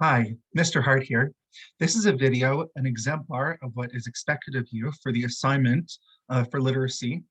Hi, Mr. Hart here. This is a video, an exemplar of what is expected of you for the assignment for literacy.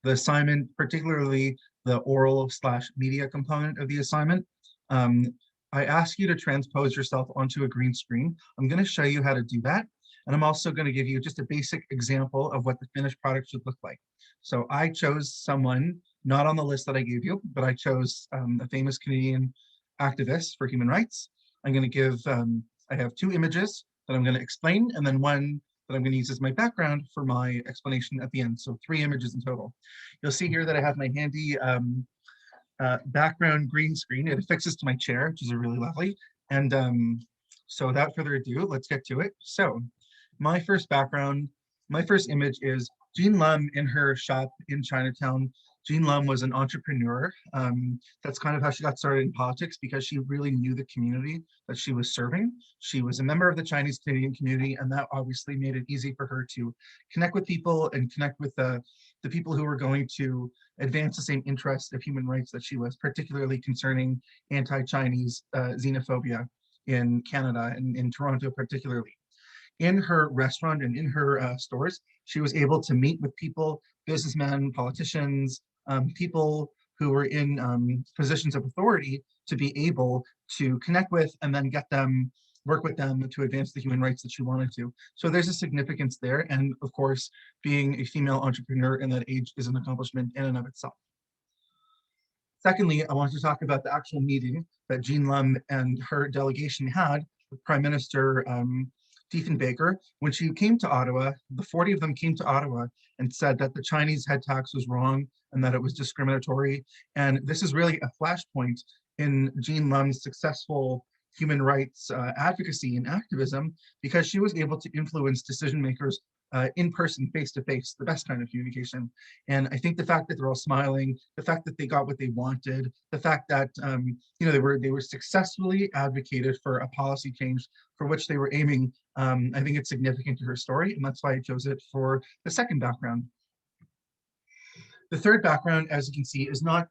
The assignment, particularly the oral/media component of the assignment. Um, I ask you to transpose yourself onto a green screen. I'm going to show you how to do that. And I'm also going to give you just a basic example of what the finished product should look like. So I chose someone not on the list that I gave you, but I chose a famous Canadian activist for human rights. I'm going to give, I have two images that I'm going to explain, and then one that I'm going to use as my background for my explanation at the end. So three images in total. You'll see here that I have my handy background green screen. It affixes to my chair, which is really lovely. And so without further ado, let's get to it. So my first background, my first image is Jean Lum in her shop in Chinatown. Jean Lum was an entrepreneur. That's kind of how she got started in politics, because she really knew the community that she was serving. She was a member of the Chinese Canadian community, and that obviously made it easy for her to connect with people and connect with the people who were going to advance the same interests of human rights that she was, particularly concerning anti-Chinese xenophobia in Canada and in Toronto particularly. In her restaurant and in her stores, she was able to meet with people, businessmen, politicians, people who were in positions of authority, to be able to connect with and then get them, work with them to advance the human rights that she wanted to. So there's a significance there. And of course, being a female entrepreneur in that age is an accomplishment in and of itself. Secondly, I want to talk about the actual meeting that Jean Lum and her delegation had with Prime Minister Diefenbaker. When she came to Ottawa, the 40 of them came to Ottawa and said that the Chinese head tax was wrong and that it was discriminatory. And this is really a flashpoint in Jean Lum's successful human rights advocacy and activism, because she was able to influence decision makers in person, face to face, the best kind of communication. And I think the fact that they're all smiling, the fact that they got what they wanted, the fact that they were successfully advocated for a policy change for which they were aiming, I think it's significant to her story, and that's why I chose it for the second background. The third background, as you can see, is not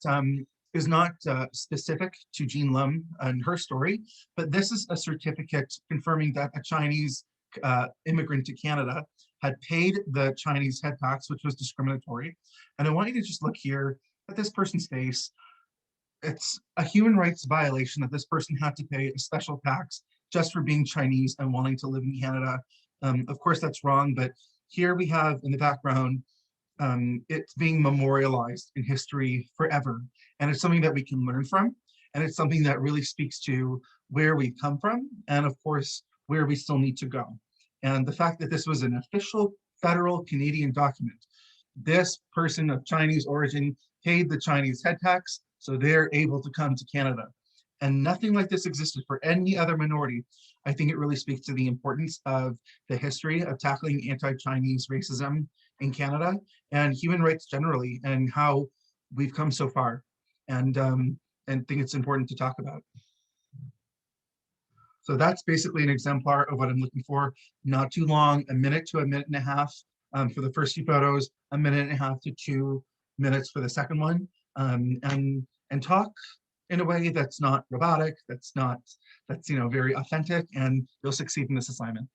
specific to Jean Lum and her story, but this is a certificate confirming that a Chinese immigrant to Canada had paid the Chinese head tax, which was discriminatory. And I want you to just look here at this person's face. It's a human rights violation that this person had to pay a special tax just for being Chinese and wanting to live in Canada. Of course, that's wrong, but here we have in the background, it's being memorialized in history forever. And it's something that we can learn from. And it's something that really speaks to where we come from and, of course, where we still need to go. And the fact that this was an official federal Canadian document, this person of Chinese origin paid the Chinese head tax, so they're able to come to Canada. And nothing like this existed for any other minority. I think it really speaks to the importance of the history of tackling anti-Chinese racism in Canada and human rights generally, and how we've come so far. And think it's important to talk about. So that's basically an exemplar of what I'm looking for. Not too long, a minute to a minute and a half for the first few photos, a minute and a half to 2 minutes for the second one, and talk in a way that's not robotic, that's very authentic, and you'll succeed in this assignment.